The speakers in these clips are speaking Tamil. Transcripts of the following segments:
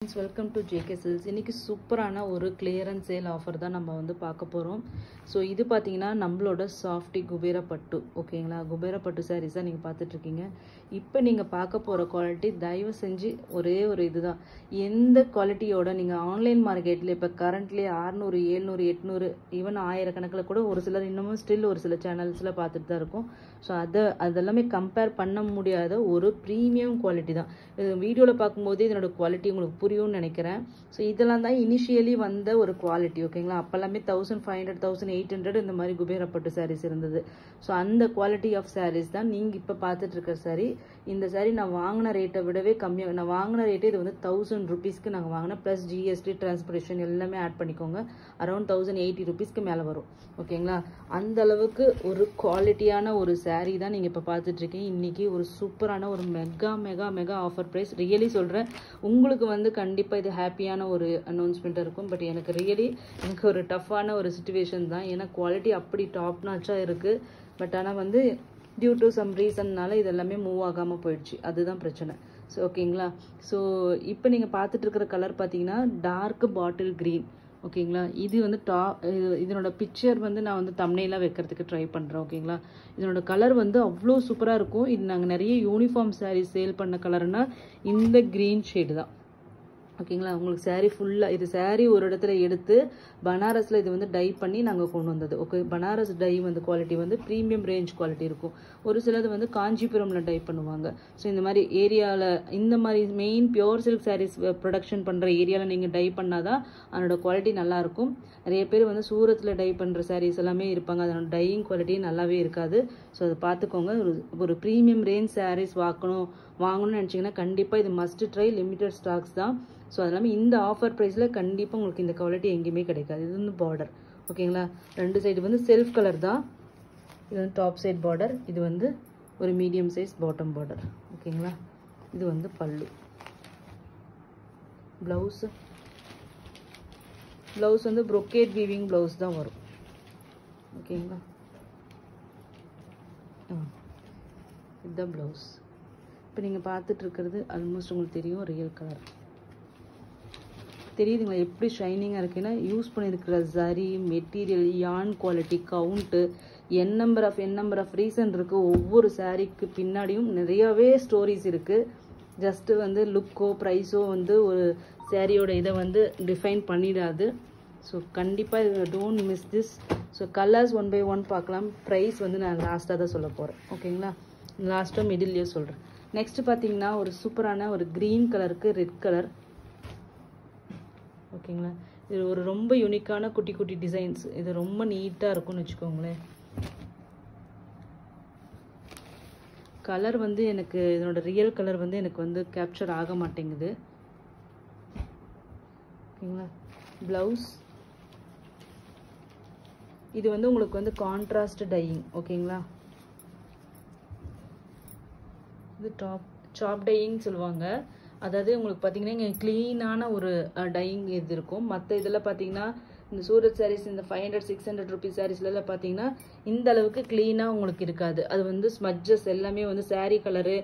Welcome to JK silks. இன்றைக்கி சூப்பரான ஒரு கிளியரன்ஸ் சேல் ஆஃபர் தான் நம்ம வந்து பார்க்க போகிறோம். ஸோ இது பார்த்தீங்கன்னா நம்மளோட சாஃப்டி குபேர பட்டு, ஓகேங்களா? குபேர பட்டு சாரீஸ் தான் நீங்கள் பார்த்துட்ருக்கீங்க. இப்போ நீங்கள் பார்க்க போகிற குவாலிட்டி தயவு செஞ்சு ஒரே ஒரு இதுதான். எந்த குவாலிட்டியோட நீங்கள் ஆன்லைன் மார்க்கெட்டில் இப்போ கரண்ட்லி 600 700 800 ஈவன் 1000 கணக்கில் கூட ஒரு சிலர் இன்னமும் ஸ்டில் ஒரு சில சேனல்ஸில் பார்த்துட்டு தான் இருக்கும். ஸோ அதெல்லாமே கம்பேர் பண்ண முடியாத ஒரு ப்ரீமியம் குவாலிட்டி தான். இது வீடியோவில் பார்க்கும்போது இதனோட குவாலிட்டி உங்களுக்கு புரியும்னு நினைக்கிறேன். ஸோ இதெல்லாம் தான் இனிஷியலி வந்த ஒரு குவாலிட்டி, ஓகேங்களா? அப்போல்லாமே 1500 1800 இந்த மாதிரி குபேரப்பட்டு சாரீஸ் இருந்தது. ஸோ அந்த குவாலிட்டி ஆஃப் சாரீஸ் தான் நீங்கள் இப்போ பார்த்துட்டு இருக்கிற சாரீ. இந்த சாரீ நான் வாங்கின ரேட்டை விடவே கம்மியாக, நான் வாங்கின ரேட்டு இது வந்து 1000 ருபீஸ்க்கு நாங்கள் வாங்கினேன். ப்ளஸ் ஜிஎஸ்டி டிரான்ஸ்போர்டேஷன் எல்லாமே ஆட் பண்ணிக்கோங்க. அரௌண்ட் 1080 ருபீஸ்க்கு மேலே வரும், ஓகேங்களா? அந்த அளவுக்கு ஒரு குவாலிட்டியான ஒரு சாரீ தான் நீங்கள் இப்போ பார்த்துட்டு இருக்கீங்க. இன்றைக்கி ஒரு சூப்பரான ஒரு mega mega mega offer price. Really சொல்கிறேன், உங்களுக்கு வந்து கண்டிப்பாக இது ஹாப்பியான ஒரு அனௌன்ஸ்மெண்ட்டாக இருக்கும். பட் எனக்கு ஒரு டஃப்பான ஒரு சுச்சுவேஷன் தான். ஏன்னா குவாலிட்டி அப்படி டாப் நாச்சாக இருக்குது. பட் ஆனால் வந்து டியூ டு சம் ரீசன்னால இதெல்லாமே மூவ் ஆகாமல் போயிடுச்சு. அதுதான் பிரச்சனை. ஸோ ஓகேங்களா? ஸோ இப்போ நீங்கள் பார்த்துட்டு இருக்கிற கலர் பார்த்தீங்கன்னா டார்க் பாட்டில் க்ரீன், ஓகேங்களா? இது வந்து இதனோட பிக்சர் வந்து நான் வந்து தம்ப்நெயிலாக வைக்கிறதுக்கு ட்ரை பண்ணுறேன், ஓகேங்களா? இதனோட கலர் வந்து அவ்வளோ சூப்பராக இருக்கும். இது நாங்கள் நிறைய யூனிஃபார்ம் சாரீ சேல் பண்ண கலர்னா இந்த க்ரீன் ஷேடு தான், ஓகேங்களா? உங்களுக்கு சாரீ ஃபுல்லாக இது சாரீ ஒரு இடத்துல எடுத்து பனாரஸில் இது வந்து டை பண்ணி நாங்கள் கொண்டு வந்தது, ஓகே? பனாரஸ் டை வந்து குவாலிட்டி வந்து ப்ரீமியம் ரேஞ்ச் குவாலிட்டி இருக்கும். ஒரு சிலது வந்து காஞ்சிபுரமில் டை பண்ணுவாங்க. ஸோ இந்த மாதிரி ஏரியாவில், இந்த மாதிரி main pure silk sarees production பண்ணுற ஏரியாவில் நீங்கள் டை பண்ணால் தான் அதனோட குவாலிட்டி நல்லாயிருக்கும். நிறைய பேர் வந்து சூரத்தில் டை பண்ணுற சாரீஸ் எல்லாமே இருப்பாங்க, அதனோட டையிங் குவாலிட்டி நல்லாவே இருக்காது. ஸோ அதை பார்த்துக்கோங்க. ஒரு ப்ரீமியம் ரேஞ்ச் சாரீஸ் வாங்கணும்னு நினச்சிங்கன்னா கண்டிப்பாக இது மஸ்ட் ட்ரை. லிமிட்டட் ஸ்டாக்ஸ் தான். ஸோ அது இல்லாமல் இந்த ஆஃபர் ப்ரைஸில் கண்டிப்பாக உங்களுக்கு இந்த குவாலிட்டி எங்கேயுமே கிடைக்காது. இது வந்து பார்டர், ஓகேங்களா? ரெண்டு சைடு வந்து செல்ஃப் கலர் தான். இது வந்து டாப் சைட் பார்டர், இது வந்து ஒரு மீடியம் சைஸ் பாட்டம் பார்டர், ஓகேங்களா? இது வந்து பல்லு. ப்ளவுஸ் வந்து ப்ரொக்கேட் வீவிங் ப்ளவுஸ் தான் வரும், ஓகேங்களா? இதுதான் ப்ளவுஸ். இப்போ நீங்கள் பார்த்துட்டு இருக்கிறது ஆல்மோஸ்ட் உங்களுக்கு தெரியும், ரியல் கலர் தெரியுதுங்களா? எப்படி ஷைனிங்காக இருக்குன்னா யூஸ் பண்ணியிருக்கிற சரி மெட்டீரியல், யான் குவாலிட்டி, கவுண்ட்டு, என் நம்பர் ஆஃப் ரீசன் இருக்குது. ஒவ்வொரு சாரீக்கு பின்னாடியும் நிறையவே ஸ்டோரிஸ் இருக்குது. ஜஸ்ட்டு வந்து லுக்கோ ப்ரைஸோ வந்து ஒரு சாரியோட இதை வந்து டிஃபைன் பண்ணிடாது. ஸோ கண்டிப்பாக don't miss this. So colours 1 by 1 பார்க்கலாம். ப்ரைஸ் வந்து நான் லாஸ்ட்டாக தான் சொல்ல போகிறேன், ஓகேங்களா? லாஸ்ட்டாக மிடில்லையே சொல்கிறேன். நெக்ஸ்ட் பார்த்தீங்கன்னா ஒரு சூப்பரான ஒரு க்ரீன் கலருக்கு ரெட் கலர், ஓகேங்களா? இது ஒரு ரொம்ப யூனிக்கான குட்டி குட்டி டிசைன்ஸ். இது ரொம்ப நீட்டாக இருக்கும்னு வச்சுக்கோங்களேன். கலர் வந்து எனக்கு இதனோட ரியல் கலர் வந்து எனக்கு வந்து கேப்சர் ஆக மாட்டேங்குது, ஓகேங்களா? ப்ளவுஸ் இது வந்து உங்களுக்கு வந்து கான்ட்ராஸ்ட் டையிங், ஓகேங்களா? இது சாப் டையிங் சொல்லுவாங்க. அதாவது உங்களுக்கு பார்த்தீங்கன்னா இங்கே க்ளீனான ஒரு டையிங் இது இருக்கும். மற்ற இதில் பார்த்தீங்கன்னா இந்த சூரத் சாரீஸ், இந்த 500 600 ருபீஸ் சாரீஸ்லாம் பார்த்தீங்கன்னா இந்த அளவுக்கு க்ளீனாக உங்களுக்கு இருக்காது. அது வந்து ஸ்மட்ஜஸ் எல்லாமே வந்து சாரீ கலரு,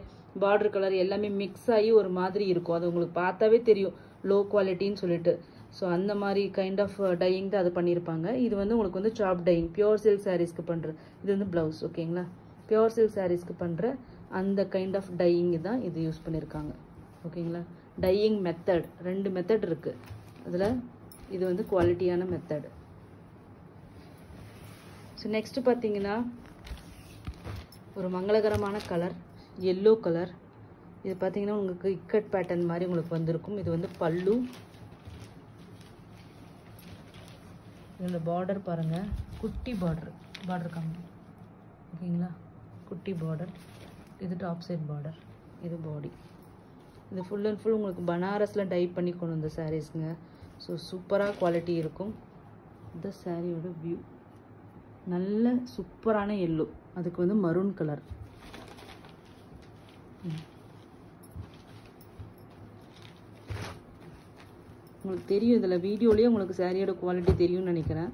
பார்டர் கலர் எல்லாமே மிக்ஸ் ஆகி ஒரு மாதிரி இருக்கும். அது உங்களுக்கு பார்த்தாவே தெரியும் லோ குவாலிட்டின்னு சொல்லிட்டு. ஸோ அந்த மாதிரி கைண்ட் ஆஃப் டையிங் தான் அது பண்ணியிருப்பாங்க. இது வந்து உங்களுக்கு வந்து சாப் டையிங் பியோர் சில்க் சாரீஸ்க்கு பண்ணுற இது வந்து ப்ளவுஸ், ஓகேங்களா? பியோர் சில்க் சாரீஸ்க்கு பண்ணுற அந்த கைண்ட் ஆஃப் டையிங் தான் இது யூஸ் பண்ணியிருக்காங்க, ஓகேங்களா? டையிங் மெத்தட் 2 மெத்தட் இருக்குது அதில். இது வந்து குவாலிட்டியான மெத்தட். ஸோ நெக்ஸ்ட் பார்த்தீங்கன்னா ஒரு மங்களகரமான கலர் எல்லோ கலர். இது பார்த்தீங்கன்னா உங்களுக்கு இக்கட் பேட்டர்ன் மாதிரி உங்களுக்கு வந்திருக்கும். இது வந்து பல்லு. இதில் பார்டர் பாருங்கள், குட்டி பார்டர் காமி, ஓகேங்களா? குட்டி பார்டர். இது டாப் சைட் பார்டர், இது பாடி. இது ஃபுல் அண்ட் ஃபுல் உங்களுக்கு பனாரஸில் டை பண்ணி கொண்டு வந்த சாரீஸுங்க. ஸோ சூப்பராக குவாலிட்டி இருக்கும். இந்த சாரியோட வியூ நல்ல சூப்பரான எல்லோ, அதுக்கு வந்து மரூன் கலர். உங்களுக்கு தெரியும், இதில் வீடியோலேயே உங்களுக்கு சாரியோட குவாலிட்டி தெரியும்னு நினைக்கிறேன்.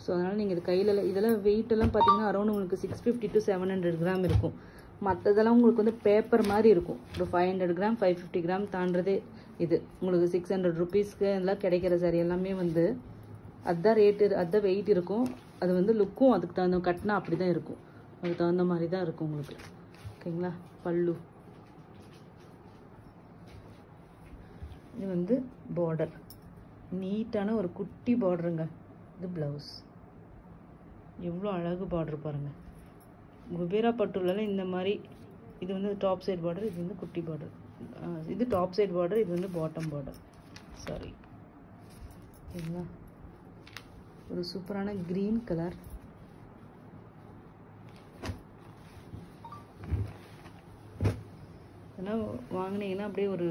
ஸோ அதனால் நீங்கள் இது கையில் இதெல்லாம் வெயிட்டெல்லாம் பார்த்தீங்கன்னா அரௌண்ட் உங்களுக்கு 650 to 700 கிராம் இருக்கும். மற்றதெல்லாம் உங்களுக்கு வந்து பேப்பர் மாதிரி இருக்கும். ஒரு 500 கிராம் 550 கிராம் தாண்டதே இது உங்களுக்கு 600 ருபீஸ்க்கு எல்லாம் கிடைக்கிற சாரி எல்லாமே வந்து அதுதான் ரேட்டு, அதுதான் வெயிட் இருக்கும். அது வந்து லுக்கும் அதுக்கு தகுந்த கட்டினா அப்படி தான் இருக்கும், அதுக்கு தகுந்த மாதிரி தான் இருக்கும் உங்களுக்கு. ஓகேங்களா. பல்லு இது வந்து பார்டர், நீட்டான ஒரு குட்டி பார்டருங்க. இது ப்ளவுஸ், எவ்வளோ அழகு பார்டர் பாருங்கள். குபேரா பட்டுலலாம் இந்த மாதிரி இது வந்து டாப் சைட் பார்டர், இது வந்து குட்டி பார்டர். இது டாப் சைட் பார்டர், இது வந்து பாட்டம் பார்டர். சாரி. ஓகேங்களா. ஒரு சூப்பரான க்ரீன் கலர். அதெல்லாம் வாங்கினீங்கன்னா அப்படியே ஒரு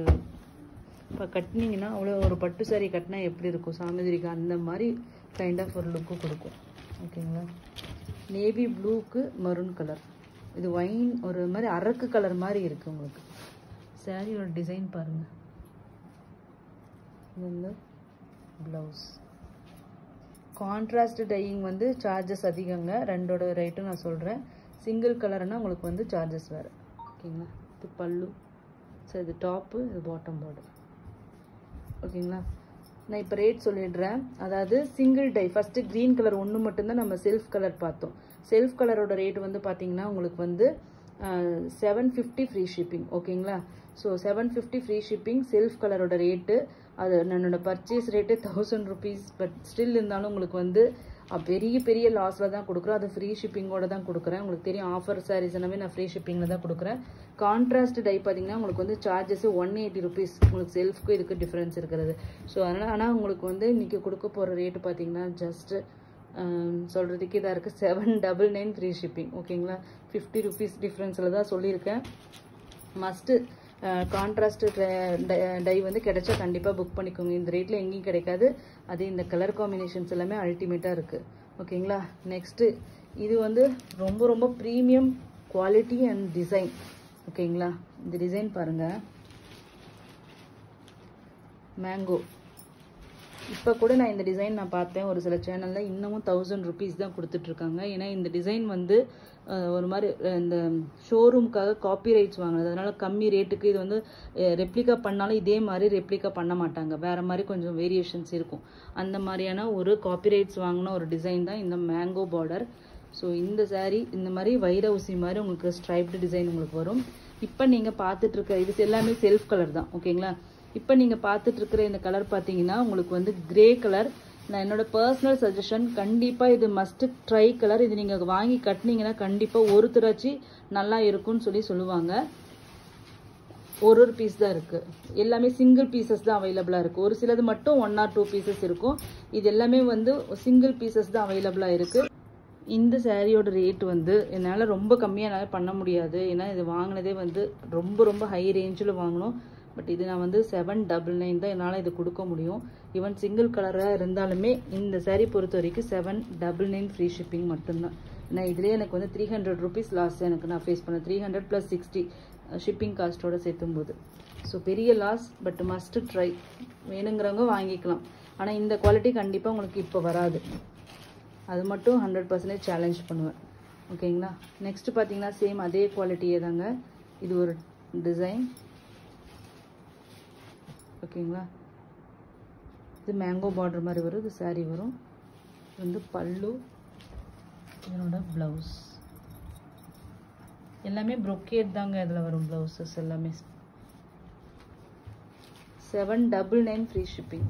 இப்போ கட்டினீங்கன்னா அவ்வளோ ஒரு பட்டு சாரி கட்டினா எப்படி இருக்கும் சாமந்திரிக்கு அந்த மாதிரி கைண்ட் ஆஃப் ஒரு லுக்கு கொடுக்கும். ஓகேங்களா. நேவி ப்ளூக்கு மரூன் கலர். இது ஒயின் ஒரு மாதிரி அரக்கு கலர் மாதிரி இருக்குது உங்களுக்கு. சாரியோட டிசைன் பாருங்கள். இது வந்து ப்ளவுஸ். கான்ட்ராஸ்ட் டையிங் வந்து சார்ஜஸ் அதிகங்க. ரெண்டோட ரேட்டும் நான் சொல்கிறேன். சிங்கிள் கலர்னால் உங்களுக்கு வந்து சார்ஜஸ் வேறு. ஓகேங்களா. இது பல்லு. ஸோ இது டாப்பு, இது பாட்டம் பார்டர். ஓகேங்களா. நான் இப்போ ரேட் சொல்லிடுறேன். அதாவது single dye first green colour ஒன்று மட்டும்தான் நம்ம செல்ஃப் கலர் பார்த்தோம். செல்ஃப் கலரோட ரேட் வந்து பார்த்தீங்கன்னா உங்களுக்கு வந்து 750 ஃப்ரீ ஷிப்பிங். ஓகேங்களா. ஸோ 750 ஃப்ரீ ஷிப்பிங் செல்ஃப் கலரோட ரேட்டு. அது என்னோட purchase rate 1000 rupees. But still இருந்தாலும் உங்களுக்கு வந்து பெரிய பெரிய லாஸில் தான் கொடுக்குறோம். அது ஃப்ரீ ஷிப்பிங்கோட தான் கொடுக்குறேன். உங்களுக்கு தெரியும் ஆஃபர் சாரீஸ் எல்லாமே நான் ஃப்ரீ ஷிப்பிங்கில் தான் கொடுக்குறேன். கான்ட்ராஸ்ட் டை பார்த்தீங்கன்னா உங்களுக்கு வந்து சார்ஜஸ் 180 ருபீஸ். உங்களுக்கு செல்ஃப்க்கு இதுக்கு டிஃப்ரென்ஸ் இருக்கிறது. ஸோ அதனால் ஆனால் உங்களுக்கு வந்து இன்றைக்கி கொடுக்க போகிற ரேட்டு பார்த்தீங்கன்னா ஜஸ்ட்டு சொல்கிறதுக்கு இதாக இருக்குது 799 ஃப்ரீ ஷிப்பிங். ஓகேங்களா. 50 ருபீஸ் டிஃப்ரென்ஸில் தான் சொல்லியிருக்கேன். மஸ்ட்டு கான்ட்ராஸ்ட் டை வந்து கிடைச்சா கண்டிப்பாக புக் பண்ணிக்கோங்க. இந்த ரேட்டில் எங்கேயும் கிடைக்காது. அது இந்த கலர் காம்பினேஷன்ஸ் எல்லாமே அல்டிமேட்டாக இருக்குது. ஓகேங்களா. நெக்ஸ்ட்டு இது வந்து ரொம்ப ரொம்ப ப்ரீமியம் குவாலிட்டி அண்ட் டிசைன். ஓகேங்களா. இந்த டிசைன் பாருங்கள். மேங்கோ. இப்போ கூட நான் இந்த டிசைன் நான் பார்த்தேன் ஒரு சில சேனலில், இன்னமும் 1000 ருபீஸ் தான் கொடுத்துட்ருக்காங்க. ஏன்னா இந்த டிசைன் வந்து ஒரு மாதிரி இந்த ஷோரூமுக்காக காப்பிரைட்ஸ் வாங்கினது. அதனால் கம்மி ரேட்டுக்கு இது வந்து ரெப்ளிகா பண்ணாலும் இதே மாதிரி ரெப்ளிகா பண்ண மாட்டாங்க. வேறு மாதிரி கொஞ்சம் வேரியேஷன்ஸ் இருக்கும். அந்த மாதிரியான ஒரு காப்பிரைட்ஸ் வாங்கின ஒரு டிசைன் தான் இந்த மேங்கோ பார்டர். ஸோ இந்த சாரீ இந்த மாதிரி வைர ஊசி மாதிரி உங்களுக்கு ஸ்ட்ரைப்டு டிசைன் உங்களுக்கு வரும். இப்போ நீங்கள் பார்த்துட்ருக்க இது எல்லாமே செல்ஃப் கலர் தான். ஓகேங்களா. இப்போ நீங்கள் பார்த்துட்ருக்கிற இந்த கலர் பார்த்தீங்கன்னா உங்களுக்கு வந்து கிரே கலர். நான் என்னோடய பர்சனல் சஜஷன் கண்டிப்பாக இது மஸ்ட்டு ட்ரை கலர். இது நீங்கள் வாங்கி கட்டினீங்கன்னா கண்டிப்பாக ஒருத்தராச்சு நல்லா இருக்கும்னு சொல்லுவாங்க. ஒரு பீஸ் தான் இருக்குது. எல்லாமே சிங்கிள் பீசஸ் தான் அவைலபிளாக இருக்குது. ஒரு சிலது மட்டும் 1 or 2 பீசஸ் இருக்கும். இது எல்லாமே வந்து சிங்கிள் பீசஸ் தான் அவைலபிளாக இருக்குது. இந்த சாரியோட ரேட் வந்து என்னால் ரொம்ப கம்மியாக என்னால் பண்ண முடியாது. ஏன்னா இது வாங்கினதே வந்து ரொம்ப ரொம்ப ஹை ரேஞ்சில் வாங்கணும். பட் இது நான் வந்து 799 தான் என்னால் இது கொடுக்க முடியும். ஈவன் சிங்கிள் கலராக இருந்தாலுமே இந்த சாரீ பொறுத்த வரைக்கும் 799 ஃப்ரீ ஷிப்பிங் மட்டும்தான். ஏன்னா இதிலே எனக்கு வந்து 300 ருபீஸ் லாஸ் எனக்கு நான் ஃபேஸ் பண்ணேன். 300 + 60 ஷிப்பிங் காஸ்ட்டோடு சேர்த்தும்போது. ஸோ பெரிய லாஸ். But must try. வேணுங்கிறவங்க வாங்கிக்கலாம். ஆனால் இந்த குவாலிட்டி கண்டிப்பாக உங்களுக்கு இப்போ வராது. அது மட்டும் 100% சேலஞ்ச் பண்ணுவேன். ஓகேங்களா. நெக்ஸ்ட் பார்த்தீங்கன்னா சேம் அதே குவாலிட்டியே தாங்க. இது ஒரு டிசைன். ஓகேங்களா. இது மேங்கோ பார்டர் மாதிரி வரும். இது சாரீ வரும். இது வந்து பல்லு. இதனோட ப்ளவுஸ் எல்லாமே ப்ரொக்கேட் தாங்க இதில் வரும். ப்ளவுசஸ் எல்லாமே 799 ஃப்ரீ ஷிப்பிங்.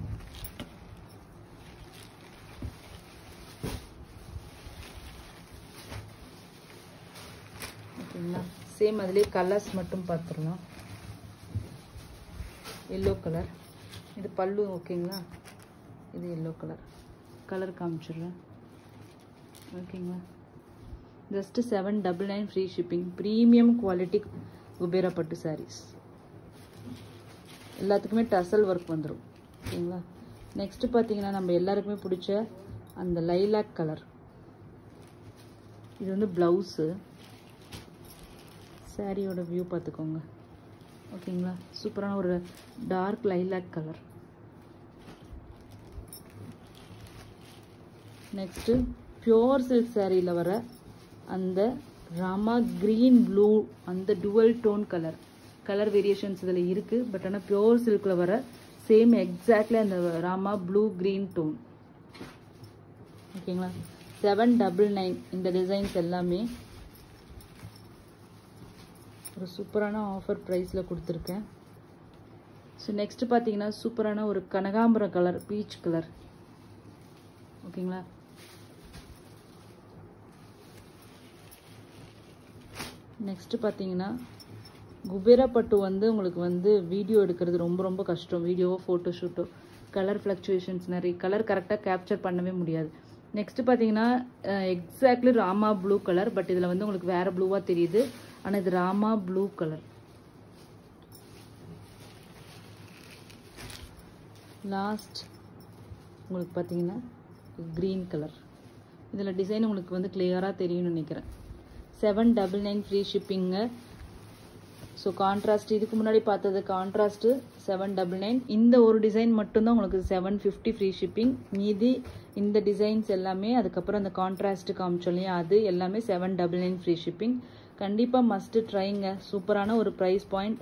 ஓகேங்களா. சேம் அதுலேயே கலர்ஸ் மட்டும் பார்த்துடலாம். Yellow colour. இது பல்லு. ஓகேங்களா. இது எல்லோ கலர் காமிச்சிடுறேன். ஓகேங்களா. Just 799 free shipping. Premium quality Kubera பட்டு சாரீஸ். எல்லாத்துக்குமே டசல் ஒர்க் வந்துடும். ஓகேங்களா. நெக்ஸ்ட்டு பார்த்தீங்கன்னா நம்ம எல்லாருக்குமே பிடிச்ச அந்த லைலாக் கலர். இது வந்து ப்ளவுஸு. சாரியோட வியூ பார்த்துக்கோங்க. ஓகேங்களா. சூப்பரான ஒரு dark lilac colour. Next pure silk சாரியில் வர அந்த ராமா கிரீன் ப்ளூ அந்த டுவல் டோன் கலர் வேரியேஷன்ஸ் இதில் இருக்குது. பட் ஆனால் பியோர் சில்கில் வர சேம் எக்ஸாக்ட்லி அந்த ராமா ப்ளூ கிரீன் டோன். ஓகேங்களா? 799 இந்த டிசைன்ஸ் எல்லாமே ஒரு சூப்பரான ஆஃபர் ப்ரைஸில் கொடுத்துருக்கேன். ஸோ நெக்ஸ்ட் பார்த்தீங்கன்னா சூப்பரான ஒரு கனகாம்பரம் கலர், பீச் கலர். ஓகேங்களா? நெக்ஸ்ட் பார்த்தீங்கன்னா குபேரா பட்டு வந்து உங்களுக்கு வந்து வீடியோ எடுக்கிறது ரொம்ப ரொம்ப கஷ்டம். வீடியோவோ ஃபோட்டோஷூட்டோ கலர் ஃப்ளக்சுவேஷன்ஸ் நிறைய கலர் கரெக்டாக கேப்சர் பண்ணவே முடியாது. நெக்ஸ்ட் பார்த்தீங்கன்னா exactly Rama blue colour. But இதில் வந்து உங்களுக்கு வேறு ப்ளூவாக தெரியுது. ஆனால் இது ராமா ப்ளூ கலர். லாஸ்ட் உங்களுக்கு பார்த்தீங்கன்னா க்ரீன் கலர். இதில் டிசைன் உங்களுக்கு வந்து கிளியராக தெரியும்னு நினைக்கிறேன். 799 ஃப்ரீ ஷிப்பிங்க. ஸோ கான்ட்ராஸ்ட் இதுக்கு முன்னாடி பார்த்தது கான்ட்ராஸ்ட்டு 799. இந்த ஒரு டிசைன் மட்டும்தான் உங்களுக்கு 750 ஃப்ரீ ஷிப்பிங். மீதி இந்த டிசைன்ஸ் எல்லாமே அதுக்கப்புறம் அந்த கான்ட்ராஸ்ட்டு காமிச்சோம் இல்லையா, அது எல்லாமே 799 ஃப்ரீ ஷிப்பிங். கண்டிப்பாக மஸ்ட்டு ட்ரைங்க. சூப்பரான ஒரு price point.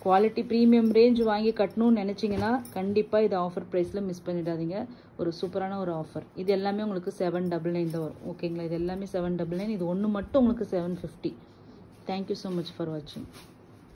Quality premium range வாங்கி கட்டணும்னு நினச்சிங்கன்னா கண்டிப்பாக இது ஆஃபர் ப்ரைஸில் மிஸ் பண்ணிடாதீங்க. ஒரு சூப்பரான ஒரு ஆஃபர். இது எல்லாமே உங்களுக்கு 799 தான் வரும். ஓகேங்களா? இது எல்லாமே 799. இது ஒன்று மட்டும் உங்களுக்கு 750. தேங்க்யூ ஸோ மச் ஃபார் வாட்சிங்.